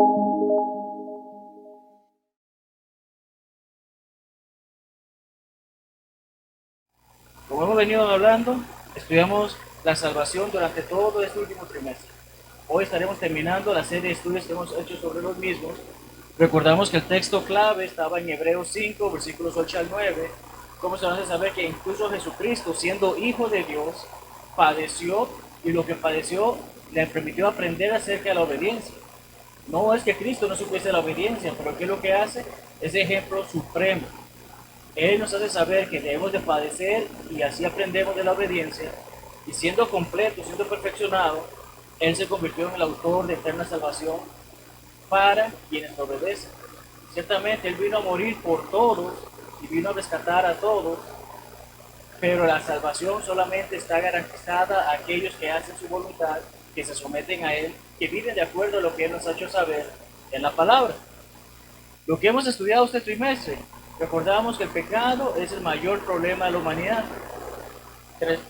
Como hemos venido hablando, estudiamos la salvación durante todo este último trimestre. Hoy estaremos terminando la serie de estudios que hemos hecho sobre los mismos. Recordamos que el texto clave estaba en Hebreos 5, versículos 8 al 9. Como se hace saber que incluso Jesucristo, siendo hijo de Dios, padeció, y lo que padeció le permitió aprender acerca de la obediencia. No es que Cristo no supiese la obediencia, pero ¿qué es lo que hace? Es ejemplo supremo. Él nos hace saber que debemos de padecer y así aprendemos de la obediencia. Y siendo completo, siendo perfeccionado, Él se convirtió en el autor de eterna salvación para quienes lo obedecen. Ciertamente Él vino a morir por todos y vino a rescatar a todos, pero la salvación solamente está garantizada a aquellos que hacen su voluntad, que se someten a Él, que viven de acuerdo a lo que Él nos ha hecho saber en la palabra. Lo que hemos estudiado este trimestre, recordamos que el pecado es el mayor problema de la humanidad.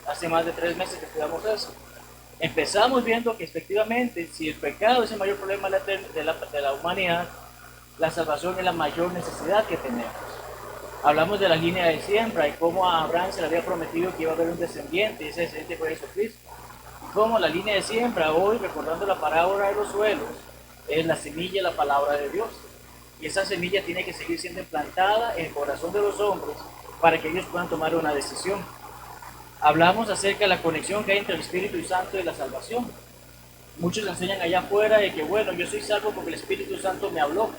Hace más de 3 meses que estudiamos eso. Empezamos viendo que efectivamente, si el pecado es el mayor problema de la humanidad, la salvación es la mayor necesidad que tenemos. Hablamos de la línea de siembra y cómo a Abraham se le había prometido que iba a haber un descendiente, y ese descendiente fue Jesucristo. Y cómo la línea de siembra, hoy recordando la parábola de los suelos, es la semilla, la palabra de Dios. Y esa semilla tiene que seguir siendo implantada en el corazón de los hombres para que ellos puedan tomar una decisión. Hablamos acerca de la conexión que hay entre el Espíritu Santo y la salvación. Muchos enseñan allá afuera de que, bueno, yo soy salvo porque el Espíritu Santo me habló.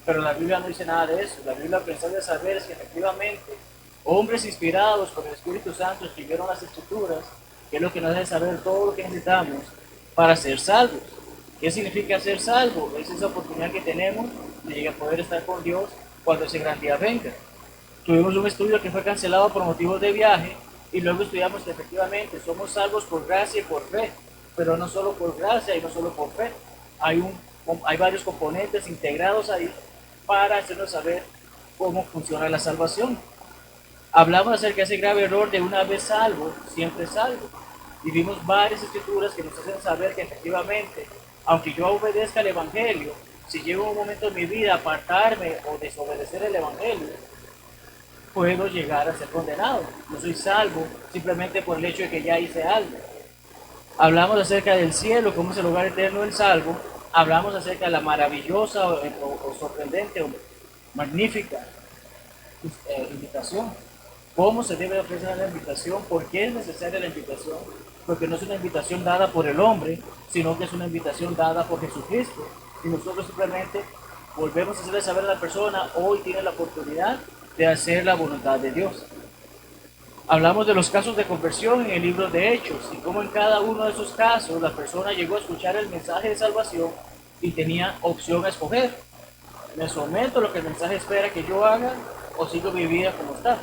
Pero la Biblia no dice nada de eso. La Biblia, a pesar de saber, es que efectivamente hombres inspirados por el Espíritu Santo escribieron las Escrituras, que es lo que nos hace saber todo lo que necesitamos para ser salvos. ¿Qué significa ser salvo? Es esa oportunidad que tenemos de poder estar con Dios cuando ese gran día venga. Tuvimos un estudio que fue cancelado por motivos de viaje y luego estudiamos que efectivamente somos salvos por gracia y por fe, pero no solo por gracia y no solo por fe. Hay varios componentes integrados ahí para hacernos saber cómo funciona la salvación. Hablamos acerca de ese grave error de una vez salvo, siempre salvo. Y vimos varias escrituras que nos hacen saber que efectivamente, aunque yo obedezca el Evangelio, si llego un momento en mi vida a apartarme o desobedecer el Evangelio, puedo llegar a ser condenado. No soy salvo simplemente por el hecho de que ya hice algo. Hablamos acerca del cielo, cómo es el lugar eterno del salvo. Hablamos acerca de la maravillosa o sorprendente o magnífica invitación. ¿Cómo se debe ofrecer la invitación? ¿Por qué es necesaria la invitación? Porque no es una invitación dada por el hombre, sino que es una invitación dada por Jesucristo. Y nosotros simplemente volvemos a hacerle saber a la persona, hoy tiene la oportunidad de hacer la voluntad de Dios. Hablamos de los casos de conversión en el libro de Hechos y cómo en cada uno de esos casos la persona llegó a escuchar el mensaje de salvación y tenía opción a escoger. ¿Me someto a lo que el mensaje espera que yo haga o sigo mi vida como está?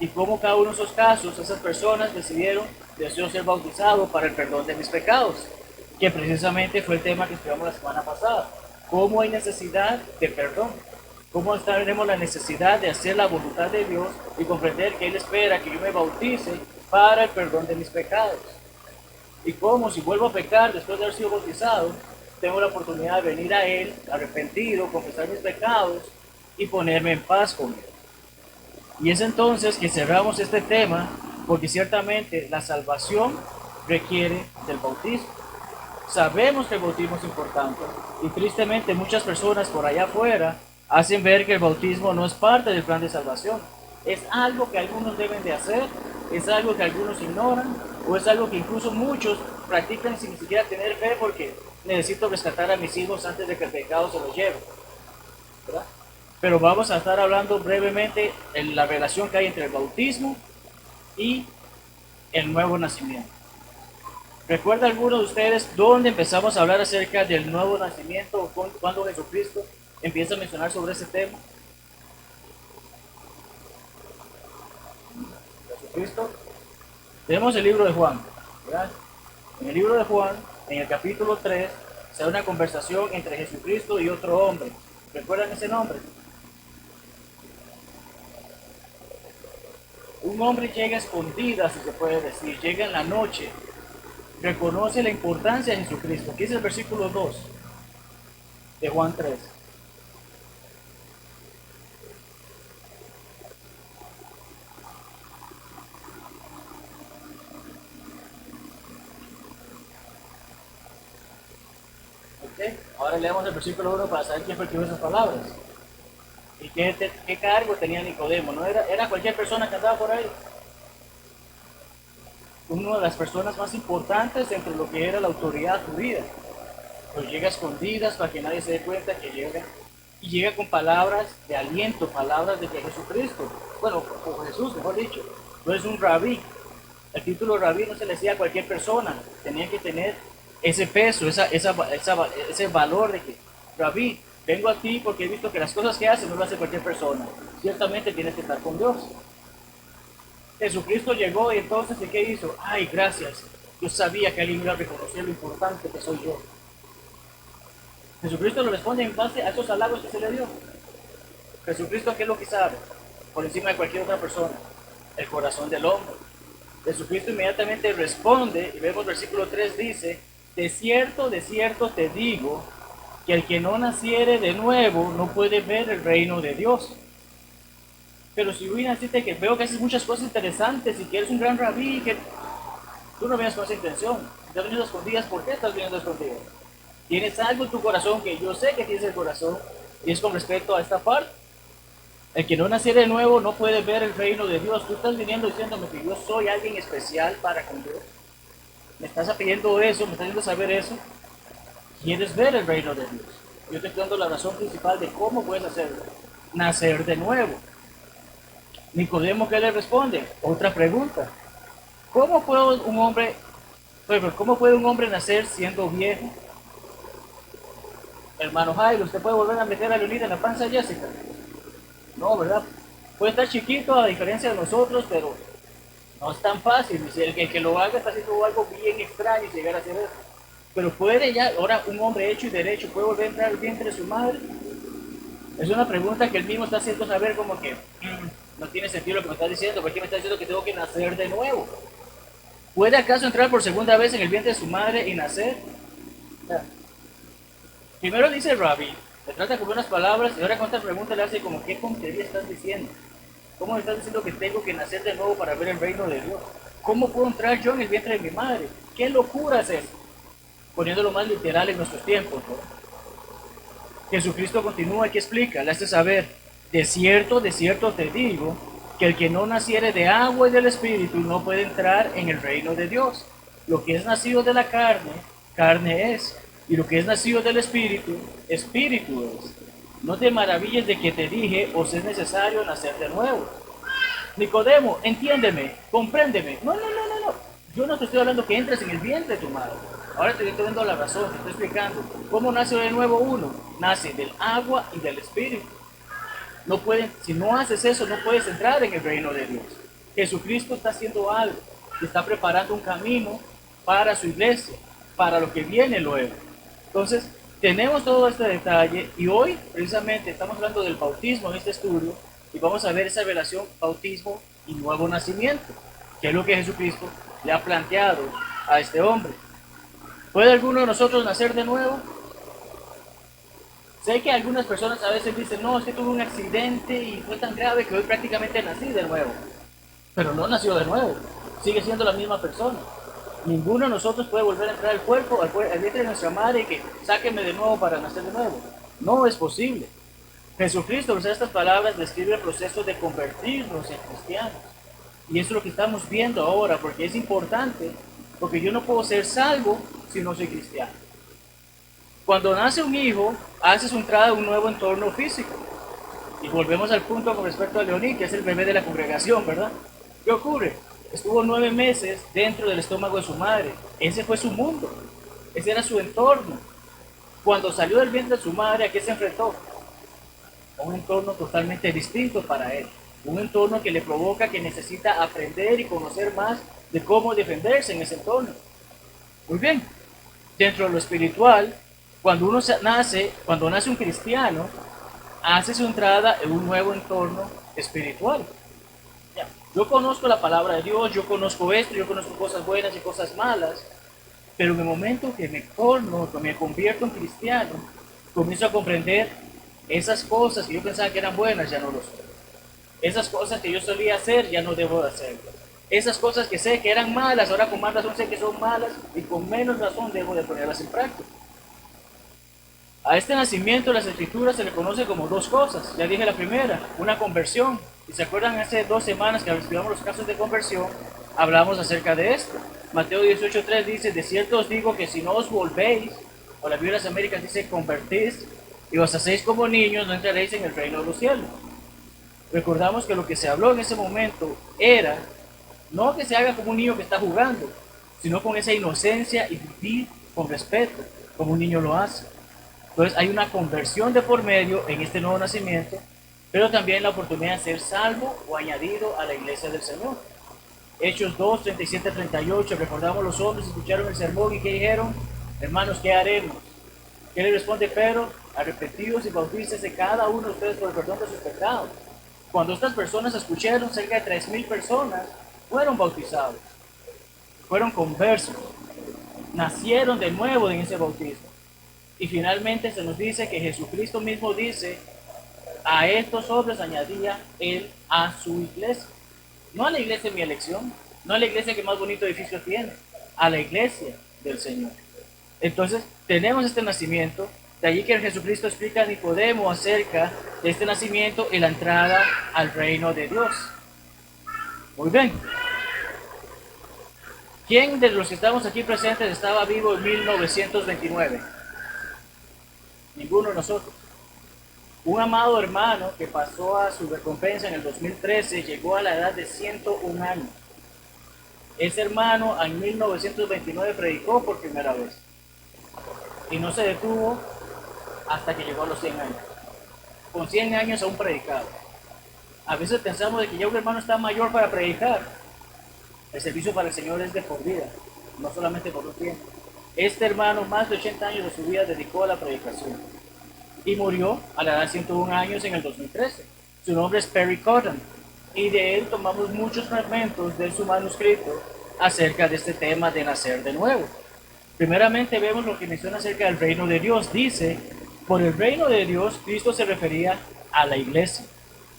Y cómo cada uno de esos casos, esas personas decidieron deseo ser bautizado para el perdón de mis pecados, que precisamente fue el tema que estudiamos la semana pasada. ¿Cómo hay necesidad de perdón? ¿Cómo tenemos la necesidad de hacer la voluntad de Dios y comprender que Él espera que yo me bautice para el perdón de mis pecados? Y cómo si vuelvo a pecar después de haber sido bautizado, tengo la oportunidad de venir a Él arrepentido, confesar mis pecados y ponerme en paz con Él. Y es entonces que cerramos este tema, porque ciertamente la salvación requiere del bautismo. Sabemos que el bautismo es importante y tristemente muchas personas por allá afuera hacen ver que el bautismo no es parte del plan de salvación. Es algo que algunos deben de hacer, es algo que algunos ignoran o es algo que incluso muchos practican sin ni siquiera tener fe porque necesito rescatar a mis hijos antes de que el pecado se los lleve, ¿verdad? Pero vamos a estar hablando brevemente de la relación que hay entre el bautismo y el nuevo nacimiento. ¿Recuerda alguno de ustedes dónde empezamos a hablar acerca del nuevo nacimiento o cuando Jesucristo empieza a mencionar sobre ese tema? Jesucristo. Tenemos el libro de Juan, ¿verdad? En el libro de Juan, en el capítulo 3, se da una conversación entre Jesucristo y otro hombre. ¿Recuerdan ese nombre? Un hombre llega escondida, si se puede decir, llega en la noche, reconoce la importancia de Jesucristo. Aquí es el versículo 2. de Juan 3. ¿Okay? Ahora leemos el versículo 1 para saber quién fue el que dijo esas palabras. ¿Y qué cargo tenía Nicodemo? No era cualquier persona que andaba por ahí. Una de las personas más importantes dentro de lo que era la autoridad judía. Pues llega a escondidas para que nadie se dé cuenta que llega. Y llega con palabras de aliento, palabras de que Jesucristo, bueno, o Jesús, mejor dicho, no es un rabí. El título rabí no se le decía a cualquier persona, tenía que tener ese peso, ese valor de que, rabí, vengo a ti porque he visto que las cosas que haces no lo hace cualquier persona. Ciertamente tienes que estar con Dios. Jesucristo llegó y entonces, ¿qué hizo? Ay, gracias. Yo sabía que alguien iba a reconocer lo importante que soy yo. Jesucristo lo responde en base a esos halagos que se le dio. Jesucristo, ¿qué es lo que sabe? Por encima de cualquier otra persona. El corazón del hombre. Jesucristo inmediatamente responde, y vemos versículo 3 dice, de cierto te digo, que el que no naciere de nuevo no puede ver el reino de Dios. Pero si voy a decirte que veo que haces muchas cosas interesantes y que eres un gran rabí, que tú no vienes con esa intención. Si estás viniendo escondidas, ¿por qué estás viniendo escondidas? Tienes algo en tu corazón que yo sé que tienes el corazón, y es con respecto a esta parte. El que no naciera de nuevo no puede ver el reino de Dios. Tú estás viniendo diciéndome que yo soy alguien especial para con Dios. Me estás pidiendo eso, me estás haciendo saber eso. Quieres ver el reino de Dios. Yo te estoy dando la razón principal de cómo puedes hacerlo. Nacer de nuevo. Nicodemo, ¿qué le responde? Otra pregunta. ¿Cómo puede un hombre nacer siendo viejo? Hermano Jairo, ¿usted puede volver a meter a Leonida en la panza de Jessica? No, ¿verdad? Puede estar chiquito a diferencia de nosotros, pero no es tan fácil. El que lo haga está haciendo algo bien extraño y llegar a hacer eso. Pero puede ya, ahora un hombre hecho y derecho, ¿puede volver a entrar al vientre de su madre? Es una pregunta que él mismo está haciendo saber como que no tiene sentido lo que me está diciendo, porque me está diciendo que tengo que nacer de nuevo. ¿Puede acaso entrar por segunda vez en el vientre de su madre y nacer? O sea, primero dice Rabbi, le trata con unas palabras y ahora con esta pregunta le hace como, ¿qué tontería estás diciendo? ¿Cómo me estás diciendo que tengo que nacer de nuevo para ver el reino de Dios? ¿Cómo puedo entrar yo en el vientre de mi madre? ¿Qué locura es eso? Poniéndolo más literal en nuestros tiempos, ¿no? Jesucristo continúa y explica, le hace saber, de cierto te digo, que el que no naciere de agua y del Espíritu no puede entrar en el reino de Dios. Lo que es nacido de la carne, carne es, y lo que es nacido del Espíritu, Espíritu es. No te maravilles de que te dije, os es necesario nacer de nuevo. Nicodemo, entiéndeme, compréndeme. No. Yo no te estoy hablando que entres en el vientre de tu madre. Ahora te estoy dando la razón, te estoy explicando. ¿Cómo nace de nuevo uno? Nace del agua y del Espíritu. No pueden, si no haces eso, no puedes entrar en el reino de Dios. Jesucristo está haciendo algo, está preparando un camino para su iglesia, para lo que viene luego. Entonces, tenemos todo este detalle y hoy precisamente estamos hablando del bautismo en este estudio y vamos a ver esa relación bautismo y nuevo nacimiento, que es lo que Jesucristo le ha planteado a este hombre. ¿Puede alguno de nosotros nacer de nuevo? Sé que algunas personas a veces dicen, no, es que tuve un accidente y fue tan grave que hoy prácticamente nací de nuevo. Pero no nació de nuevo, sigue siendo la misma persona. Ninguno de nosotros puede volver a entrar al cuerpo, al vientre de nuestra madre y que sáqueme de nuevo para nacer de nuevo. No es posible. Jesucristo, usa estas palabras, describe el proceso de convertirnos en cristianos. Y eso es lo que estamos viendo ahora, porque es importante, porque yo no puedo ser salvo si no soy cristiano. Cuando nace un hijo, hace su entrada a un nuevo entorno físico. Y volvemos al punto con respecto a Leoní, que es el bebé de la congregación, ¿verdad? ¿Qué ocurre? Estuvo 9 meses dentro del estómago de su madre. Ese fue su mundo. Ese era su entorno. Cuando salió del vientre de su madre, ¿a qué se enfrentó? A un entorno totalmente distinto para él. Un entorno que le provoca que necesita aprender y conocer más de cómo defenderse en ese entorno. Muy bien. Dentro de lo espiritual, cuando nace un cristiano, hace su entrada en un nuevo entorno espiritual. Ya, yo conozco la palabra de Dios, yo conozco esto, yo conozco cosas buenas y cosas malas, pero en el momento que me convierto en cristiano, Comienzo a comprender esas cosas que yo pensaba que eran buenas, ya no lo son. Esas cosas que yo solía hacer, ya no debo de hacerlas. Esas cosas que sé que eran malas, ahora con más razón sé que son malas y con menos razón debo de ponerlas en práctica. A este nacimiento las escrituras se le conoce como dos cosas. Ya dije la primera, una conversión. Y se acuerdan hace 2 semanas que estudiamos los casos de conversión, hablamos acerca de esto. Mateo 18:3 dice, de cierto os digo que si no os volvéis, o la Biblia de las Américas dice convertís, y os hacéis como niños, no entraréis en el reino de los cielos. Recordamos que lo que se habló en ese momento era, no que se haga como un niño que está jugando, sino con esa inocencia y vivir con respeto, como un niño lo hace. Entonces hay una conversión de por medio en este nuevo nacimiento, pero también la oportunidad de ser salvo o añadido a la iglesia del Señor. Hechos 2, 37, 38, recordamos los hombres, escucharon el sermón y ¿qué dijeron? Hermanos, ¿qué haremos? ¿Qué le responde Pedro? Arrepentidos y bautícese cada uno de ustedes por el perdón de sus pecados. Cuando estas personas escucharon, cerca de 3,000 personas fueron bautizados, fueron conversos, nacieron de nuevo en ese bautismo. Y finalmente se nos dice que Jesucristo mismo dice, a estos hombres añadía él a su iglesia. No a la iglesia de mi elección, no a la iglesia que más bonito edificio tiene, a la iglesia del Señor. Entonces, tenemos este nacimiento, de allí que Jesucristo explica a Nicodemo acerca de este nacimiento y la entrada al reino de Dios. Muy bien. ¿Quién de los que estamos aquí presentes estaba vivo en 1929? Ninguno de nosotros. Un amado hermano que pasó a su recompensa en el 2013 llegó a la edad de 101 años. Ese hermano en 1929 predicó por primera vez y no se detuvo hasta que llegó a los 100 años. Con 100 años aún predicaba. A veces pensamos de que ya un hermano está mayor para predicar. El servicio para el Señor es de por vida, no solamente por un tiempo. Este hermano más de 80 años de su vida dedicó a la predicación y murió a la edad de 101 años en el 2013. Su nombre es Perry Cotton y de él tomamos muchos fragmentos de su manuscrito acerca de este tema de nacer de nuevo. Primeramente vemos lo que menciona acerca del reino de Dios. Dice, por el reino de Dios, Cristo se refería a la iglesia,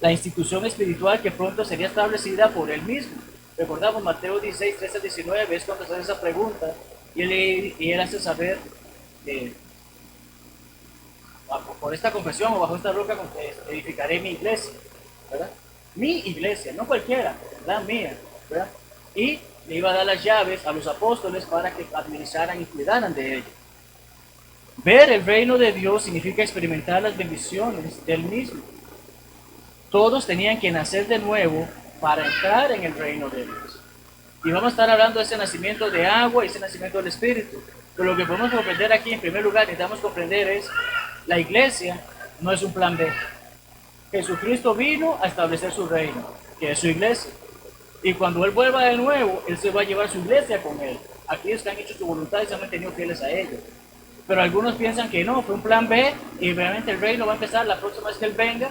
la institución espiritual que pronto sería establecida por él mismo. Recordamos Mateo 16, 13 al 19, es cuando se hace esa pregunta y él hace saber por esta confesión o bajo esta roca edificaré mi iglesia, ¿verdad? Mi iglesia, no cualquiera, la mía, ¿verdad? Y le iba a dar las llaves a los apóstoles para que administraran y cuidaran de ella. Ver el reino de Dios significa experimentar las bendiciones del mismo. Todos tenían que nacer de nuevo para entrar en el reino de Dios. Y vamos a estar hablando de ese nacimiento de agua y ese nacimiento del Espíritu. Pero lo que podemos comprender aquí, en primer lugar, necesitamos comprender es, la iglesia no es un plan B. Jesucristo vino a establecer su reino, que es su iglesia. Y cuando Él vuelva de nuevo, Él se va a llevar su iglesia con Él. Aquellos que han hecho su voluntad y se han mantenido fieles a ellos. Pero algunos piensan que no, fue un plan B y realmente el reino va a empezar la próxima vez que Él venga.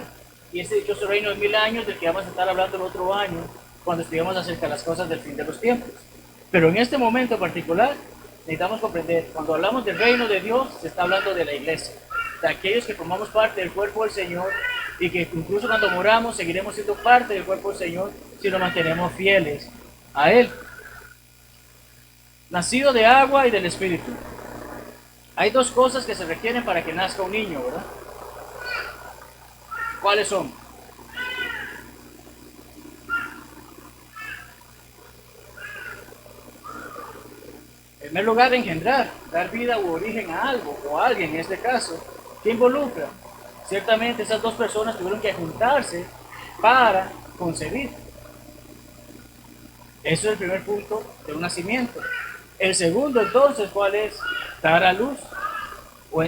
Y ese dichoso reino de 1000 años del que vamos a estar hablando el otro año, cuando estudiamos acerca de las cosas del fin de los tiempos. Pero en este momento en particular, necesitamos comprender, cuando hablamos del reino de Dios, se está hablando de la iglesia, de aquellos que formamos parte del cuerpo del Señor y que incluso cuando moramos seguiremos siendo parte del cuerpo del Señor si nos mantenemos fieles a Él. Nacido de agua y del Espíritu. Hay dos cosas que se requieren para que nazca un niño, ¿verdad? ¿Cuáles son? En primer lugar, engendrar, dar vida u origen a algo o a alguien en este caso. ¿Qué involucra? Ciertamente esas dos personas tuvieron que juntarse para concebir. Eso es el primer punto de un nacimiento. El segundo, entonces, ¿cuál es? Dar a luz. O,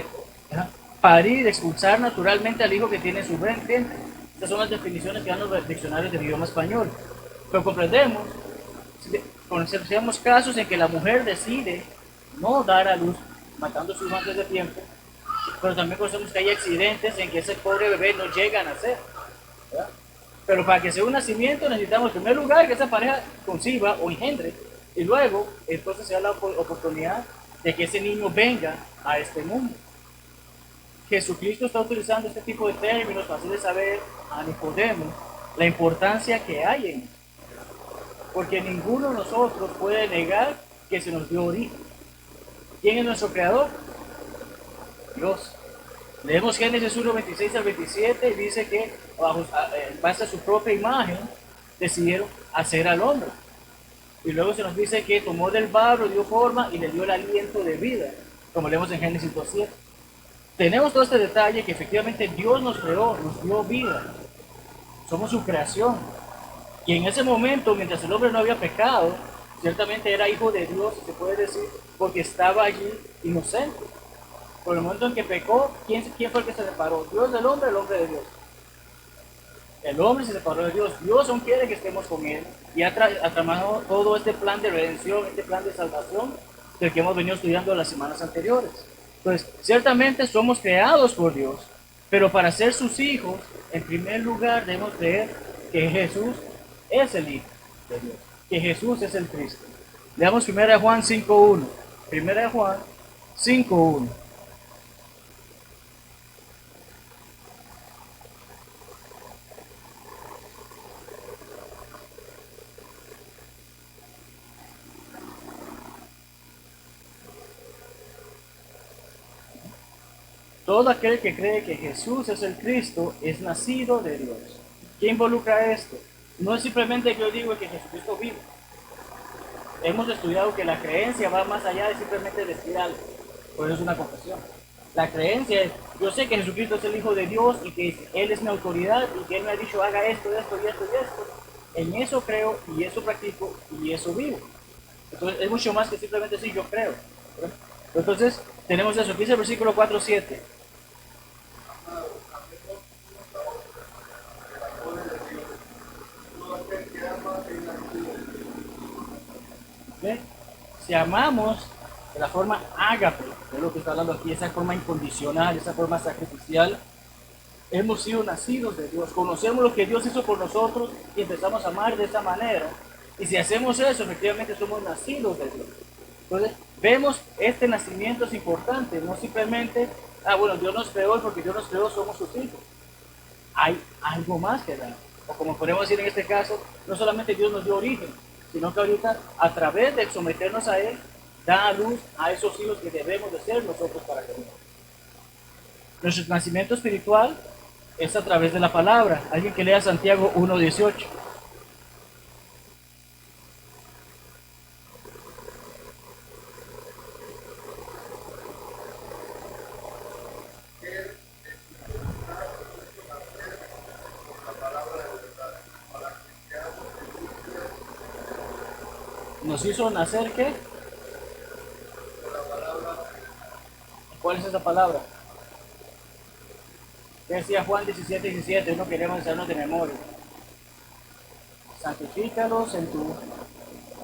parir, expulsar naturalmente al hijo que tiene su vientre. Estas son las definiciones que dan los diccionarios del idioma español. Pero conocemos casos en que la mujer decide no dar a luz, matando a sus hijos antes de tiempo, pero también conocemos que hay accidentes en que ese pobre bebé no llega a nacer, ¿verdad? Pero para que sea un nacimiento necesitamos en primer lugar que esa pareja conciba o engendre, y luego entonces se da la oportunidad de que ese niño venga a este mundo. Jesucristo está utilizando este tipo de términos para hacerle saber a Nicodemo la importancia que hay en él. Porque ninguno de nosotros puede negar que se nos dio origen. ¿Quién es nuestro creador? Dios. Leemos Génesis 1, 26 al 27 y dice que en base a su propia imagen decidieron hacer al hombre. Y luego se nos dice que tomó del barro, dio forma y le dio el aliento de vida, como leemos en Génesis 2:7. Tenemos todo este detalle que efectivamente Dios nos creó, nos dio vida. Somos su creación. Y en ese momento, mientras el hombre no había pecado, ciertamente era hijo de Dios, se puede decir, porque estaba allí inocente. Por el momento en que pecó, ¿quién fue el que se separó? ¿Dios del hombre o el hombre de Dios? El hombre se separó de Dios. Dios aún quiere que estemos con Él y ha trabajado todo este plan de redención, este plan de salvación del que hemos venido estudiando las semanas anteriores. Entonces, ciertamente somos creados por Dios, pero para ser sus hijos, en primer lugar debemos creer que Jesús es el Hijo de Dios, que Jesús es el Cristo. Leamos 1 Juan 5.1. 1 Juan 5.1. Todo aquel que cree que Jesús es el Cristo es nacido de Dios. ¿Qué involucra esto? No es simplemente que yo digo que Jesucristo vive. Hemos estudiado que la creencia va más allá de simplemente decir algo. Por eso es una confesión. La creencia es, yo sé que Jesucristo es el Hijo de Dios y que Él es mi autoridad y que Él me ha dicho haga esto, esto y esto y esto. En eso creo y eso practico y eso vivo. Entonces es mucho más que simplemente decir yo creo. Entonces tenemos eso. Dice el versículo 4:7. ¿Ve? Si amamos de la forma ágape, de lo que está hablando aquí, esa forma incondicional, esa forma sacrificial, hemos sido nacidos de Dios, conocemos lo que Dios hizo por nosotros y empezamos a amar de esa manera. Y si hacemos eso, efectivamente somos nacidos de Dios. Entonces, vemos este nacimiento es importante, no simplemente, bueno, Dios nos creó y porque Dios nos creó somos sus hijos. Hay algo más que dar. O como podemos decir en este caso, no solamente Dios nos dio origen, sino que ahorita a través de someternos a Él, da a luz a esos hijos que debemos de ser nosotros para que nuestro nacimiento espiritual es a través de la palabra. Alguien que lea Santiago 1:18. Nos hizo nacer ¿qué? ¿Cuál es esa palabra? ¿Qué decía Juan 17:17? No queremos hacernos de memoria. Santifícalos en tu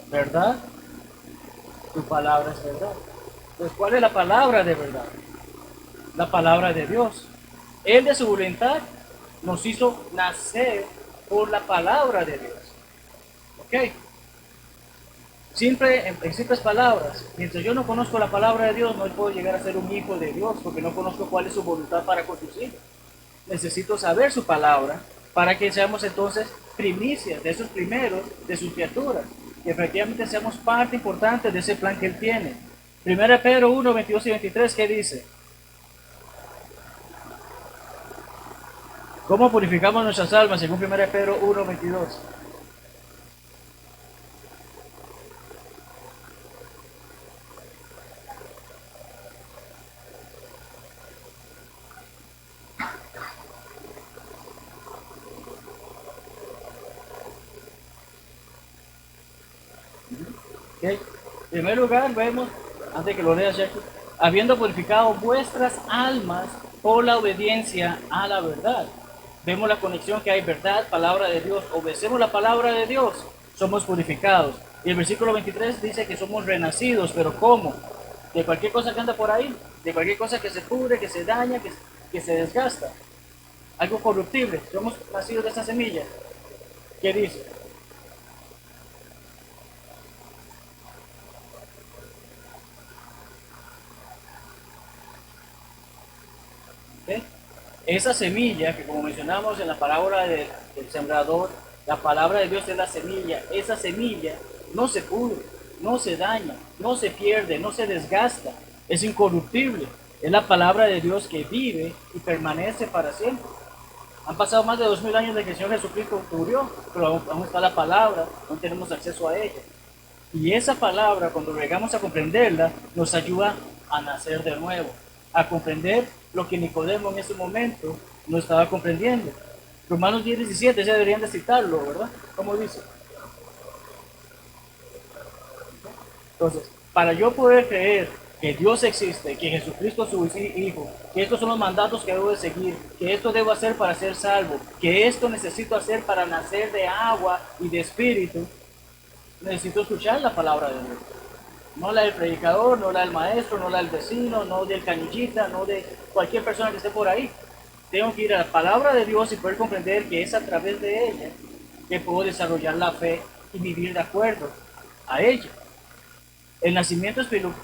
verdad, tu palabra es verdad. Entonces, ¿cuál es la palabra de verdad? La palabra de Dios. Él de su voluntad nos hizo nacer por la palabra de Dios. ¿Ok? Siempre, en simples palabras, mientras yo no conozco la palabra de Dios, no puedo llegar a ser un hijo de Dios, porque no conozco cuál es su voluntad para con sus hijos. Necesito saber su palabra para que seamos entonces primicias de esos primeros, de sus criaturas, que efectivamente seamos parte importante de ese plan que Él tiene. 1 Pedro 1:22 y 23, ¿qué dice? ¿Cómo purificamos nuestras almas según 1 Pedro 1:22? ¿Okay? En primer lugar, vemos, antes de que lo leas, Jackie, habiendo purificado vuestras almas por la obediencia a la verdad. Vemos la conexión que hay, verdad, palabra de Dios. Obedecemos la palabra de Dios, somos purificados. Y el versículo 23 dice que somos renacidos, pero ¿cómo? De cualquier cosa que anda por ahí, de cualquier cosa que se pudre, que se daña, que se desgasta. Algo corruptible. Somos nacidos de esa semilla. ¿Qué dice? ¿Ok? Esa semilla, que como mencionamos en la parábola del sembrador, la palabra de Dios es la semilla. Esa semilla no se pudre, no se daña, no se pierde, no se desgasta, es incorruptible. Es la palabra de Dios que vive y permanece para siempre. Han pasado más de 2000 años de que el Señor Jesucristo murió, pero aún está la palabra, no tenemos acceso a ella. Y esa palabra, cuando llegamos a comprenderla, nos ayuda a nacer de nuevo, a comprender lo que Nicodemo en ese momento no estaba comprendiendo. Romanos 10:17, ya deberían de citarlo, ¿verdad? ¿Cómo dice? Entonces, para yo poder creer que Dios existe, que Jesucristo es su Hijo, que estos son los mandatos que debo de seguir, que esto debo hacer para ser salvo, que esto necesito hacer para nacer de agua y de espíritu, necesito escuchar la palabra de Dios. No la del predicador, no la del maestro, no la del vecino, no del canillita, no de cualquier persona que esté por ahí. Tengo que ir a la palabra de Dios y poder comprender que es a través de ella que puedo desarrollar la fe y vivir de acuerdo a ella. El nacimiento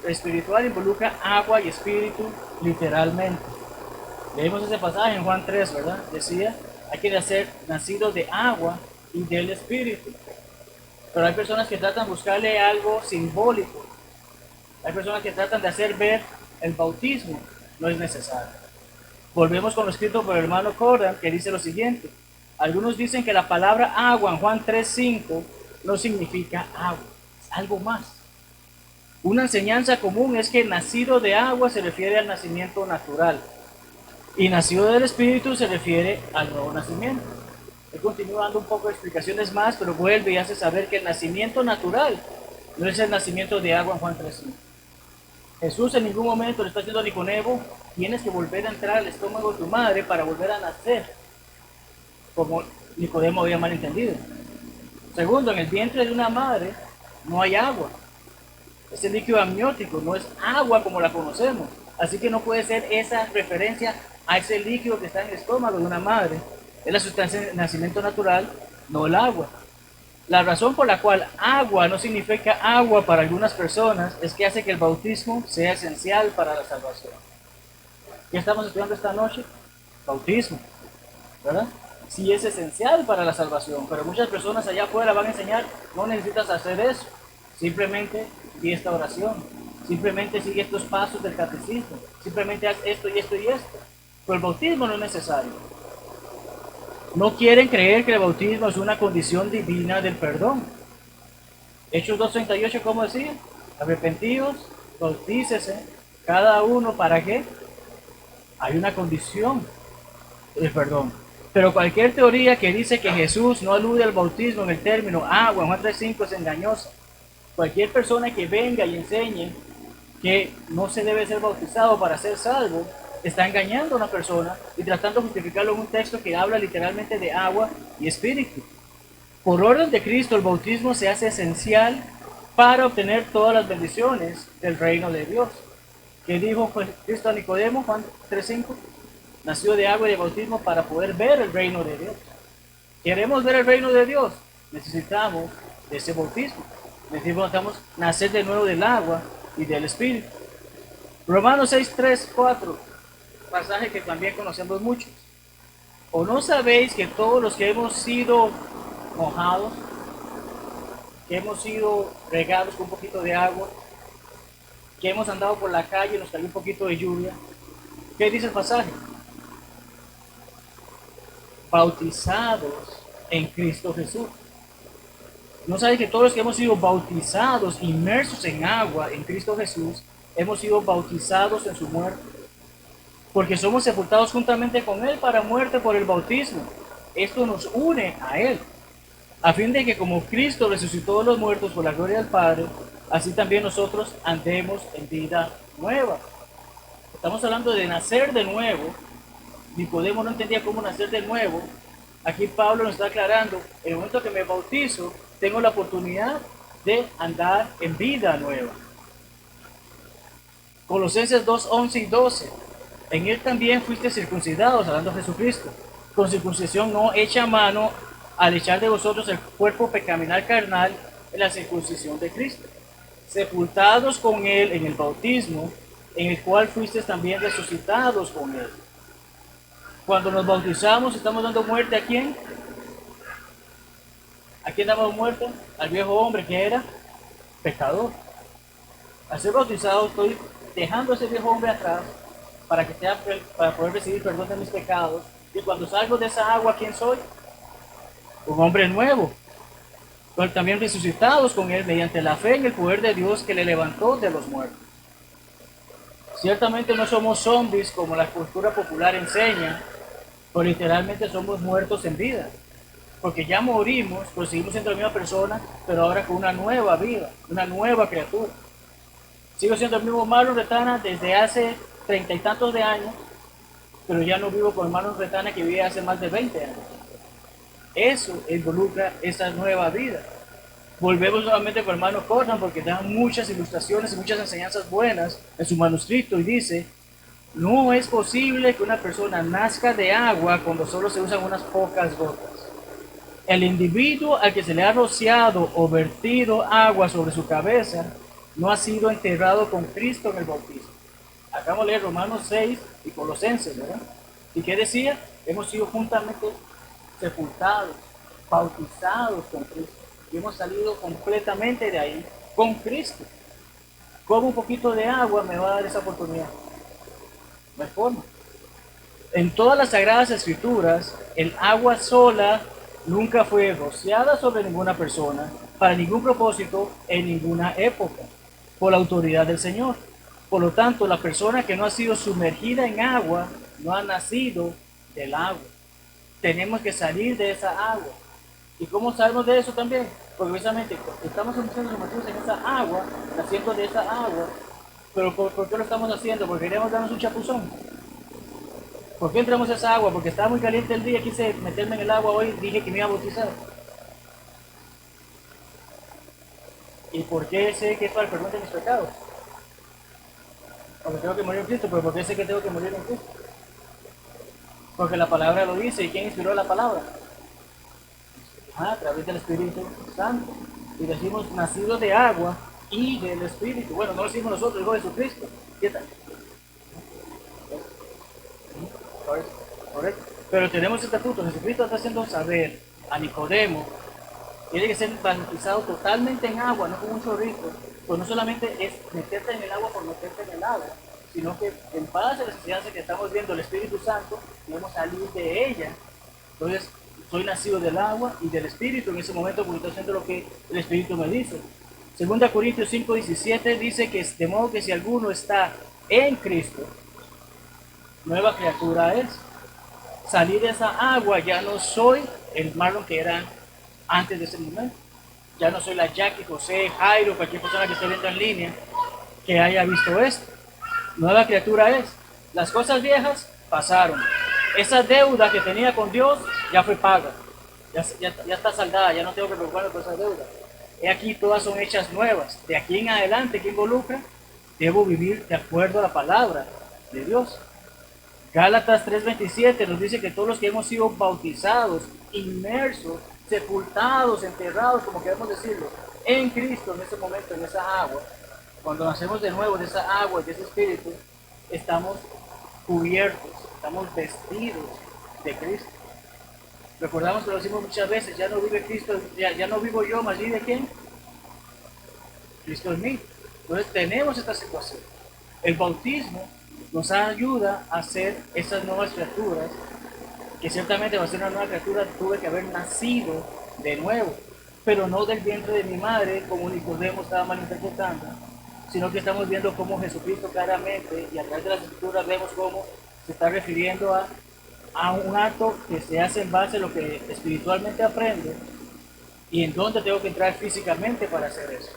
espiritual involucra agua y espíritu literalmente. Leemos ese pasaje en Juan 3, ¿verdad? Decía, hay que ser nacido de agua y del espíritu. Pero hay personas que tratan de buscarle algo simbólico. Hay personas que tratan de hacer ver el bautismo. No es necesario. Volvemos con lo escrito por el hermano Coran, que dice lo siguiente. Algunos dicen que la palabra agua en Juan 3:5 no significa agua, es algo más. Una enseñanza común es que nacido de agua se refiere al nacimiento natural y nacido del Espíritu se refiere al nuevo nacimiento. Él continúa dando un poco de explicaciones más, pero vuelve y hace saber que el nacimiento natural no es el nacimiento de agua en Juan 3:5. Jesús en ningún momento le está diciendo a Nicodemo, tienes que volver a entrar al estómago de tu madre para volver a nacer, como Nicodemo había malentendido. Segundo, en el vientre de una madre no hay agua. Es el líquido amniótico, no es agua como la conocemos. Así que no puede ser esa referencia a ese líquido que está en el estómago de una madre. Es la sustancia de nacimiento natural, no el agua. La razón por la cual agua no significa agua para algunas personas es que hace que el bautismo sea esencial para la salvación. ¿Qué estamos estudiando esta noche? Bautismo, ¿verdad? Sí es esencial para la salvación, pero muchas personas allá afuera van a enseñar, no necesitas hacer eso, simplemente di esta oración, simplemente sigue estos pasos del catecismo, simplemente haz esto y esto y esto, pero el bautismo no es necesario. No quieren creer que el bautismo es una condición divina del perdón. Hechos 2:38, ¿cómo decía? Arrepentidos, bautícese, cada uno, ¿para qué? Hay una condición del perdón. Pero cualquier teoría que dice que Jesús no alude al bautismo en el término agua, en Juan 3:5, es engañosa. Cualquier persona que venga y enseñe que no se debe ser bautizado para ser salvo, está engañando a una persona y tratando de justificarlo en un texto que habla literalmente de agua y espíritu. Por orden de Cristo, el bautismo se hace esencial para obtener todas las bendiciones del reino de Dios. ¿Qué dijo Cristo a Nicodemo, Juan 3:5? Nació de agua y de bautismo para poder ver el reino de Dios. ¿Queremos ver el reino de Dios? Necesitamos de ese bautismo. Necesitamos nacer de nuevo del agua y del espíritu. Romanos 6:3-4, pasaje que también conocemos muchos. ¿O no sabéis que todos los que hemos sido mojados, que hemos sido regados con un poquito de agua, que hemos andado por la calle y nos cayó un poquito de lluvia? ¿Qué dice el pasaje? Bautizados en Cristo Jesús. ¿No sabéis que todos los que hemos sido bautizados, inmersos en agua en Cristo Jesús, hemos sido bautizados en su muerte? Porque somos sepultados juntamente con Él para muerte por el bautismo. Esto nos une a Él, a fin de que como Cristo resucitó de los muertos por la gloria del Padre, así también nosotros andemos en vida nueva. Estamos hablando de nacer de nuevo. Nicodemo no entendía cómo nacer de nuevo. Aquí Pablo nos está aclarando, en el momento que me bautizo, tengo la oportunidad de andar en vida nueva. Colosenses 2:11 y 12. En él también fuiste circuncidados, hablando de Jesucristo, con circuncisión no hecha a mano, al echar de vosotros el cuerpo pecaminoso carnal en la circuncisión de Cristo, sepultados con él en el bautismo, en el cual fuisteis también resucitados con él. Cuando nos bautizamos, estamos dando muerte ¿a quién? ¿A quién damos muerte? Al viejo hombre que era pecador. Al ser bautizado estoy dejando a ese viejo hombre atrás para poder recibir perdón de mis pecados. Y cuando salgo de esa agua, ¿quién soy? Un hombre nuevo. Pero también resucitados con él mediante la fe en el poder de Dios que le levantó de los muertos. Ciertamente no somos zombies como la cultura popular enseña, pero literalmente somos muertos en vida. Porque ya morimos, pero seguimos siendo la misma persona, pero ahora con una nueva vida, una nueva criatura. Sigo siendo el mismo Marlon Retana desde hace 30 y tantos de años, pero ya no vivo con el Marlon Retana que vivía hace más de 20 años. Eso involucra esa nueva vida. Volvemos nuevamente con el hermano Cornan porque da muchas ilustraciones y muchas enseñanzas buenas en su manuscrito y dice, no es posible que una persona nazca de agua cuando solo se usan unas pocas gotas. El individuo al que se le ha rociado o vertido agua sobre su cabeza no ha sido enterrado con Cristo en el bautismo. Acabamos de leer Romanos 6 y Colosenses, ¿verdad? ¿Y qué decía? Hemos sido juntamente sepultados, bautizados con Cristo. Y hemos salido completamente de ahí con Cristo. ¿Cómo un poquito de agua me va a dar esa oportunidad? No hay forma. En todas las Sagradas Escrituras, el agua sola nunca fue rociada sobre ninguna persona, para ningún propósito, en ninguna época, por la autoridad del Señor. Por lo tanto, la persona que no ha sido sumergida en agua, no ha nacido del agua. Tenemos que salir de esa agua. ¿Y cómo sabemos de eso también? Porque precisamente estamos sumergidos en esa agua, naciendo de esa agua, pero ¿por qué lo estamos haciendo? Porque queremos darnos un chapuzón. ¿Por qué entramos a esa agua? Porque estaba muy caliente el día, quise meterme en el agua hoy, dije que me iba a bautizar. ¿Y por qué sé que es para el perdón de mis pecados? Porque tengo que morir en Cristo, pero ¿por qué sé que tengo que morir en Cristo? Porque la palabra lo dice, ¿y quién inspiró la palabra? A través del Espíritu Santo. Y decimos nacidos de agua y del Espíritu. Bueno, no lo decimos nosotros, dijo Jesucristo. ¿Qué tal? Correcto. Pero tenemos estatutos. Jesucristo está haciendo saber a Nicodemo, tiene que ser bautizado totalmente en agua, no con un chorrito. Pues no solamente es meterte en el agua por meterte en el agua, sino que en base a las enseñanzas que estamos viendo el Espíritu Santo, debemos salir de ella. Entonces, soy nacido del agua y del Espíritu en ese momento porque estoy haciendo lo que el Espíritu me dice. 2 Corintios 5:17 dice que de modo que si alguno está en Cristo, nueva criatura es. Salir de esa agua, ya no soy el Marlon que era antes de ese momento. Ya no soy la Jackie, José, Jairo, cualquier persona que esté viendo en línea que haya visto esto. Nueva criatura es. Las cosas viejas pasaron. Esa deuda que tenía con Dios ya fue paga. Ya está saldada, ya no tengo que preocuparme por esa deuda. He aquí todas son hechas nuevas. De aquí en adelante, ¿qué involucra? Debo vivir de acuerdo a la palabra de Dios. Gálatas 3:27 nos dice que todos los que hemos sido bautizados, inmersos, sepultados, enterrados, como queremos decirlo, en Cristo en ese momento, en esa agua, cuando nacemos de nuevo de esa agua y de ese espíritu, estamos cubiertos, estamos vestidos de Cristo. Recordamos que lo decimos muchas veces, ya no vive Cristo, ya no vivo yo, más vive ¿quién? Cristo en mí. Entonces tenemos esta situación. El bautismo nos ayuda a ser esas nuevas criaturas, que ciertamente va a ser una nueva criatura, tuve que haber nacido de nuevo, pero no del vientre de mi madre, como Nicodemo estaba malinterpretando, sino que estamos viendo cómo Jesucristo claramente, y a través de las escrituras vemos cómo se está refiriendo a un acto que se hace en base a lo que espiritualmente aprendo, y en dónde tengo que entrar físicamente para hacer eso.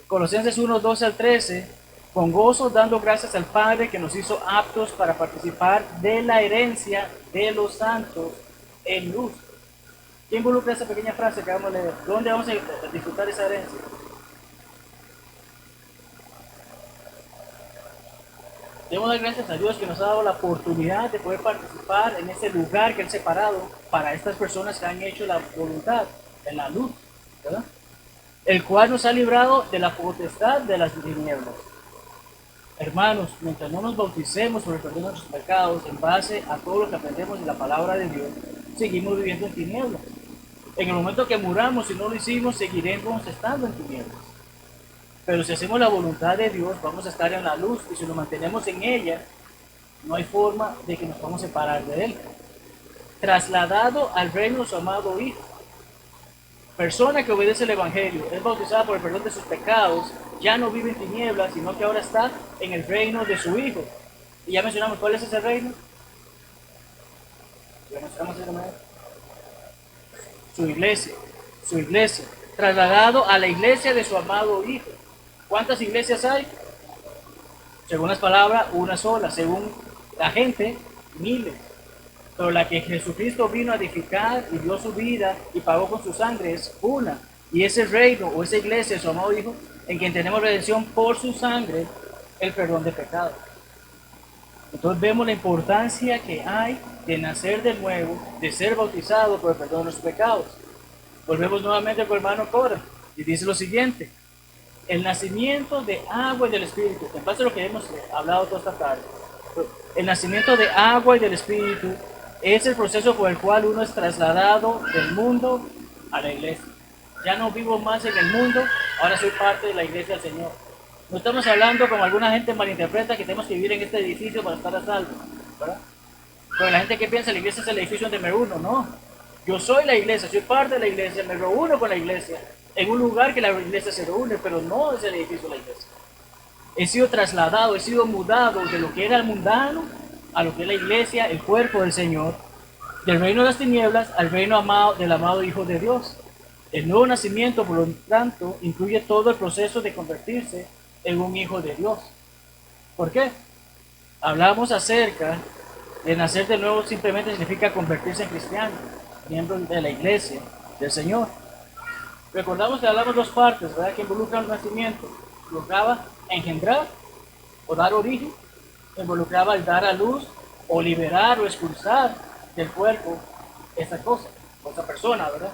Colosenses 1:12-13, con gozo dando gracias al Padre que nos hizo aptos para participar de la herencia de los santos en luz. ¿Qué involucra esa pequeña frase que vamos a leer? ¿Dónde vamos a disfrutar esa herencia? Debemos dar gracias a Dios que nos ha dado la oportunidad de poder participar en ese lugar que Él separado para estas personas que han hecho la voluntad en la luz, ¿verdad? El cual nos ha librado de la potestad de las tinieblas. Hermanos, mientras no nos bauticemos por el perdón de nuestros pecados, en base a todo lo que aprendemos de la palabra de Dios, seguimos viviendo en tinieblas. En el momento que muramos, si no lo hicimos, seguiremos estando en tinieblas. Pero si hacemos la voluntad de Dios, vamos a estar en la luz, y si nos mantenemos en ella, no hay forma de que nos podamos separar de Él. Trasladado al reino de su amado Hijo. Persona que obedece el Evangelio, es bautizada por el perdón de sus pecados, ya no vive en tinieblas, sino que ahora está en el reino de su Hijo. Y ya mencionamos cuál es ese reino. Ya mencionamos ese reino. Su iglesia, su iglesia. Trasladado a la iglesia de su amado Hijo. ¿Cuántas iglesias hay? Según las palabras, una sola. Según la gente, miles. Pero la que Jesucristo vino a edificar y dio su vida y pagó con su sangre es una. Y ese reino o esa iglesia de su amado Hijo, en quien tenemos redención por su sangre, el perdón de pecados. Entonces vemos la importancia que hay de nacer de nuevo, de ser bautizado por el perdón de los pecados. Volvemos nuevamente con el hermano Cora y dice lo siguiente: el nacimiento de agua y del Espíritu, en base a lo que hemos hablado toda esta tarde, el nacimiento de agua y del Espíritu es el proceso por el cual uno es trasladado del mundo a la iglesia. Ya no vivo más en el mundo, ahora soy parte de la iglesia del Señor. No estamos hablando, como alguna gente malinterpreta, que tenemos que vivir en este edificio para estar a salvo, ¿verdad? Pero la gente que piensa la iglesia es el edificio donde me reúno, no. Yo soy la iglesia, soy parte de la iglesia, me reúno con la iglesia en un lugar que la iglesia se reúne, pero no es el edificio de la iglesia. He sido trasladado, he sido mudado de lo que era el mundano a lo que es la iglesia, el cuerpo del Señor, del reino de las tinieblas al reino amado, del amado Hijo de Dios. El nuevo nacimiento, por lo tanto, incluye todo el proceso de convertirse en un hijo de Dios. ¿Por qué? Hablamos acerca de nacer de nuevo, simplemente significa convertirse en cristiano, miembro de la iglesia del Señor. Recordamos que hablamos dos partes, ¿verdad?, que involucran el nacimiento. Involucraba engendrar o dar origen, involucraba el dar a luz o liberar o expulsar del cuerpo esa cosa, o esa persona, ¿verdad?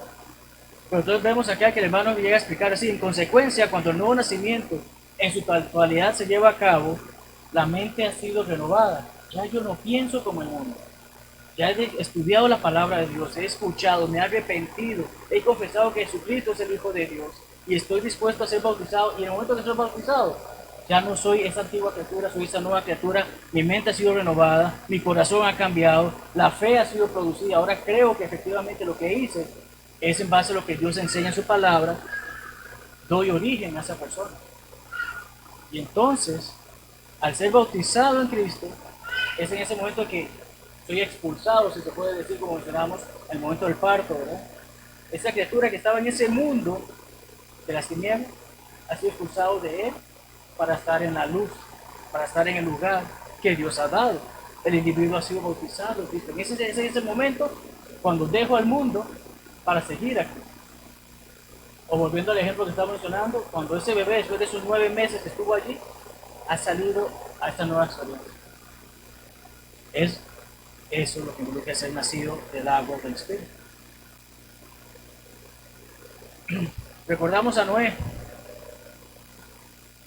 Pero entonces vemos acá que el hermano llega a explicar así: en consecuencia, cuando el nuevo nacimiento en su totalidad se lleva a cabo, la mente ha sido renovada. Ya yo no pienso como el mundo. Ya he estudiado la palabra de Dios, he escuchado, me he arrepentido, he confesado que Jesucristo es el Hijo de Dios y estoy dispuesto a ser bautizado. Y en el momento que soy bautizado, ya no soy esa antigua criatura, soy esa nueva criatura. Mi mente ha sido renovada, mi corazón ha cambiado, la fe ha sido producida. Ahora creo que efectivamente lo que hice es en base a lo que Dios enseña en su palabra, doy origen a esa persona. Y entonces, al ser bautizado en Cristo, es en ese momento que soy expulsado, si se puede decir, como mencionamos, en el momento del parto, ¿verdad? Esa criatura que estaba en ese mundo de las tinieblas ha sido expulsado de él para estar en la luz, para estar en el lugar que Dios ha dado. El individuo ha sido bautizado en Cristo. En ese momento, cuando dejo al mundo para seguir a Cristo. O volviendo al ejemplo que estaba mencionando, cuando ese bebé, después de esos 9 meses que estuvo allí, ha salido a esta nueva experiencia. Es eso lo que involucra ser nacido del agua del Espíritu. Recordamos a Noé.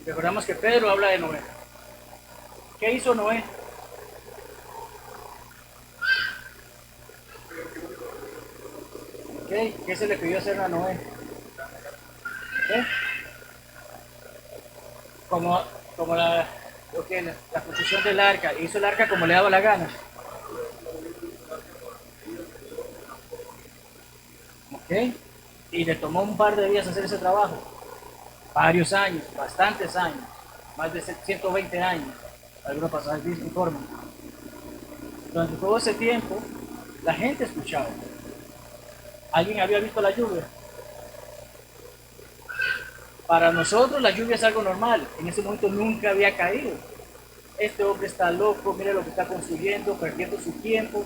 Recordamos que Pedro habla de Noé. ¿Qué hizo Noé? ¿Qué se le pidió hacer a Noé? ¿Qué? Como la construcción del arca. Hizo el arca como le daba la gana. ¿Ok? Y le tomó un par de días hacer ese trabajo. Varios años, bastantes años. Más de 120 años. Algunos pasajes informan. Durante todo ese tiempo, la gente escuchaba. ¿Alguien había visto la lluvia? Para nosotros la lluvia es algo normal. En ese momento nunca había caído. Este hombre está loco, mira lo que está construyendo, perdiendo su tiempo.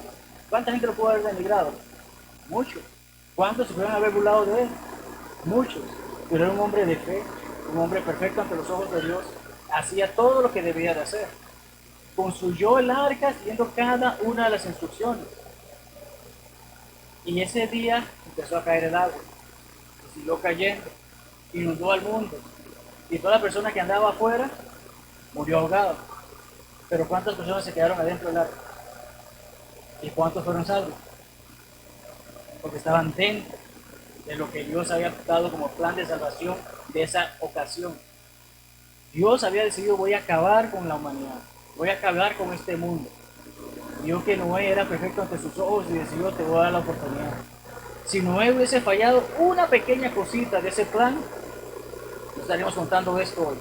¿Cuánta gente lo pudo haber denigrado? Muchos. ¿Cuántos se pudieron haber burlado de él? Muchos. Pero era un hombre de fe, un hombre perfecto ante los ojos de Dios. Hacía todo lo que debía de hacer. Construyó el arca siguiendo cada una de las instrucciones. Y ese día empezó a caer el agua. Y siguió cayendo. Inundó al mundo. Y toda la persona que andaba afuera murió ahogado. Pero ¿cuántas personas se quedaron adentro del arca? ¿Y cuántos fueron salvos? Porque estaban dentro de lo que Dios había dado como plan de salvación de esa ocasión. Dios había decidido: voy a acabar con la humanidad, voy a acabar con este mundo. Vio que Noé era perfecto ante sus ojos y decidió: te voy a dar la oportunidad. Si Noé hubiese fallado una pequeña cosita de ese plan, no estaríamos contando esto hoy.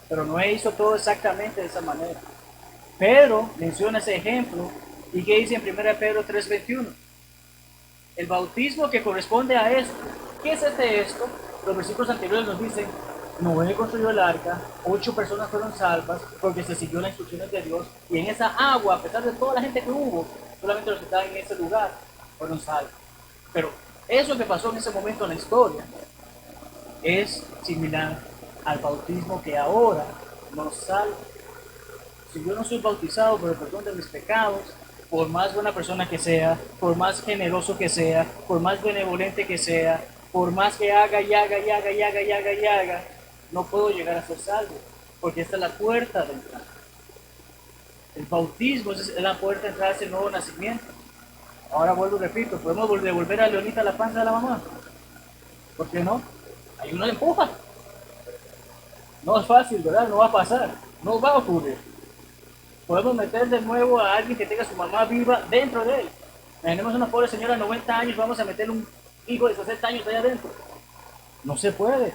Pero Noé hizo todo exactamente de esa manera. Pedro menciona ese ejemplo, y ¿qué dice en 1 Pedro 3:21? El bautismo que corresponde a esto. ¿Qué es esto? Los versículos anteriores nos dicen: Noé construyó el arca, 8 personas fueron salvas porque se siguió las instrucciones de Dios, y en esa agua, a pesar de toda la gente que hubo, solamente los que estaban en ese lugar fueron salvos. Pero eso que pasó en ese momento en la historia es similar al bautismo que ahora nos salva. Si yo no soy bautizado por el perdón de mis pecados, por más buena persona que sea, por más generoso que sea, por más benevolente que sea, por más que haga y haga y haga y haga y haga y haga, no puedo llegar a ser salvo, porque esta es la puerta de entrada. El bautismo es la puerta de entrada a ese nuevo nacimiento. Ahora vuelvo y repito: ¿podemos devolver a Leonita a la panza de la mamá? ¿Por qué no? Ahí uno le empuja. No es fácil, ¿verdad? No va a pasar, no va a ocurrir. Podemos meter de nuevo a alguien que tenga su mamá viva dentro de él. Imaginemos una pobre señora de 90 años, vamos a meterle un hijo de 60 años allá adentro. No se puede.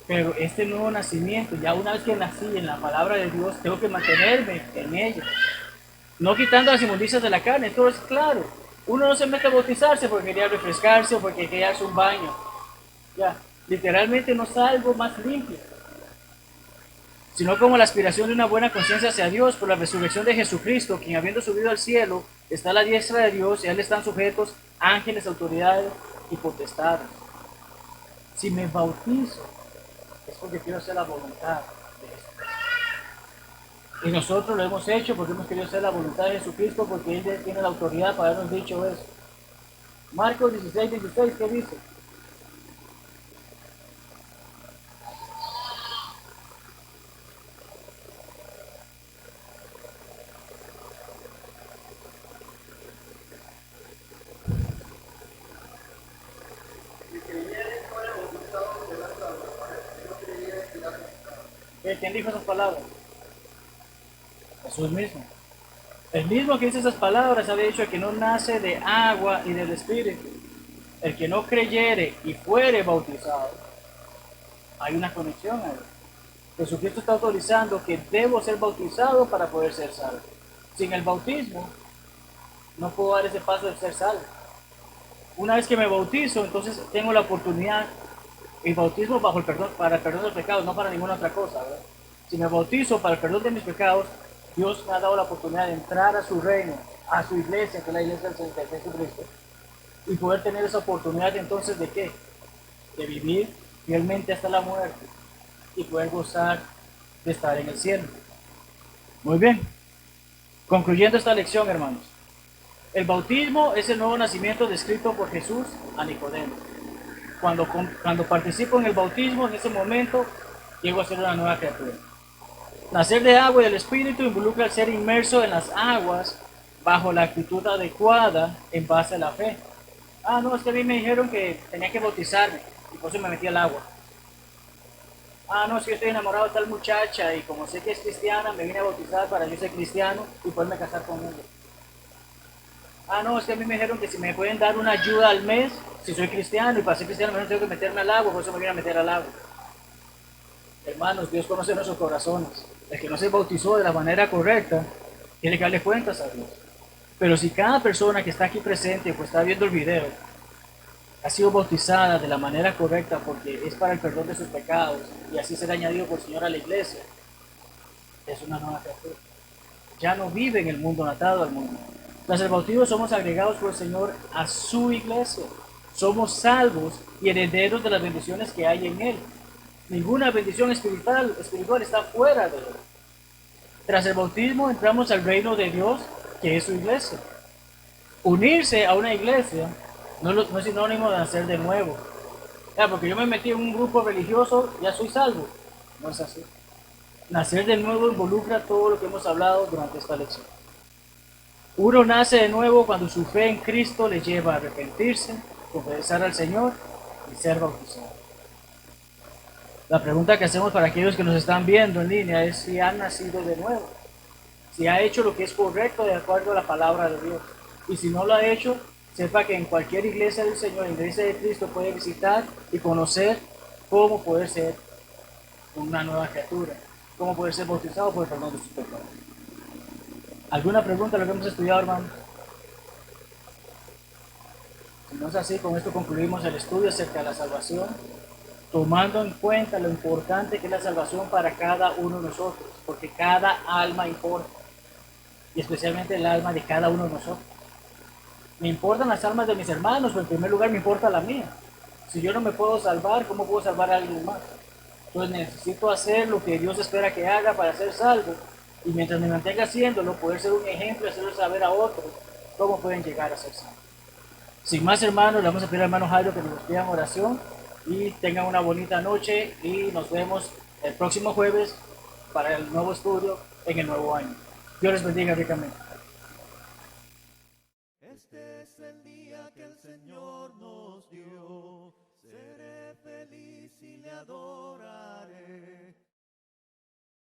Pero este nuevo nacimiento, ya una vez que nací en la palabra de Dios, tengo que mantenerme en ella. No quitando las inmundicias de la carne, todo es claro. Uno no se mete a bautizarse porque quería refrescarse o porque quería darse un baño. Ya, literalmente no salgo más limpio, sino como la aspiración de una buena conciencia hacia Dios por la resurrección de Jesucristo, quien habiendo subido al cielo, está a la diestra de Dios, y a él están sujetos ángeles, autoridades y potestades. Si me bautizo, es porque quiero hacer la voluntad de Jesucristo. Y nosotros lo hemos hecho porque hemos querido hacer la voluntad de Jesucristo, porque Él tiene la autoridad para habernos dicho eso. Marcos 16:16, ¿qué dice? ¿Quién dijo esas palabras? Jesús mismo. El mismo que dice esas palabras había dicho: el que no nace de agua y del Espíritu, el que no creyere y fuere bautizado. Hay una conexión ahí. Jesucristo está autorizando que debo ser bautizado para poder ser salvo. Sin el bautismo, no puedo dar ese paso de ser salvo. Una vez que me bautizo, entonces tengo la oportunidad. El bautismo bajo el perdón, para el perdón de los pecados, no para ninguna otra cosa, ¿verdad? Si me bautizo para el perdón de mis pecados, Dios me ha dado la oportunidad de entrar a su reino, a su iglesia, que es la iglesia de Jesucristo, y poder tener esa oportunidad entonces de ¿qué? De vivir fielmente hasta la muerte y poder gozar de estar en el cielo. Muy bien. Concluyendo esta lección, hermanos. El bautismo es el nuevo nacimiento descrito por Jesús a Nicodemo. Cuando participo en el bautismo, en ese momento, llego a ser una nueva criatura. Nacer de agua y del Espíritu involucra el ser inmerso en las aguas bajo la actitud adecuada en base a la fe. No, es que a mí me dijeron que tenía que bautizarme y por eso me metí al agua. No, es que yo estoy enamorado de tal muchacha y como sé que es cristiana, me vine a bautizar para yo ser cristiano y poderme casar con ella. No, es que a mí me dijeron que si me pueden dar una ayuda al mes, si soy cristiano, y para ser cristiano menos tengo que meterme al agua, por eso me vine a meter al agua. Hermanos, Dios conoce nuestros corazones. El que no se bautizó de la manera correcta, tiene que darle cuentas a Dios. Pero si cada persona que está aquí presente, pues está viendo el video, ha sido bautizada de la manera correcta porque es para el perdón de sus pecados y así será añadido por el Señor a la iglesia, es una nueva criatura. Ya no vive en el mundo, atado al mundo. Tras el bautismo somos agregados por el Señor a su iglesia. Somos salvos y herederos de las bendiciones que hay en Él. Ninguna bendición espiritual está fuera de Él. Tras el bautismo entramos al reino de Dios, que es su iglesia. Unirse a una iglesia no es sinónimo de nacer de nuevo. Porque yo me metí en un grupo religioso, ya soy salvo. No es así. Nacer de nuevo involucra todo lo que hemos hablado durante esta lección. Uno nace de nuevo cuando su fe en Cristo le lleva a arrepentirse, confesar al Señor y ser bautizado. La pregunta que hacemos para aquellos que nos están viendo en línea es si han nacido de nuevo, si ha hecho lo que es correcto de acuerdo a la palabra de Dios. Y si no lo ha hecho, sepa que en cualquier iglesia del Señor, iglesia de Cristo, puede visitar y conocer cómo poder ser una nueva criatura, cómo poder ser bautizado por el perdón de sus pecados. ¿Alguna pregunta de lo que hemos estudiado, hermano? Si no es así, con esto concluimos el estudio acerca de la salvación, tomando en cuenta lo importante que es la salvación para cada uno de nosotros, porque cada alma importa, y especialmente el alma de cada uno de nosotros. Me importan las almas de mis hermanos, pero en primer lugar me importa la mía. Si yo no me puedo salvar, ¿cómo puedo salvar a alguien más? Entonces necesito hacer lo que Dios espera que haga para ser salvo, y mientras me mantenga haciéndolo, poder ser un ejemplo y hacerlo saber a otros cómo pueden llegar a ser salvos. Sin más, hermanos, le vamos a pedir al hermano Jairo que nos pidan oración y tengan una bonita noche y nos vemos el próximo jueves para el nuevo estudio en el nuevo año. Dios les bendiga ricamente. Este es el día que el Señor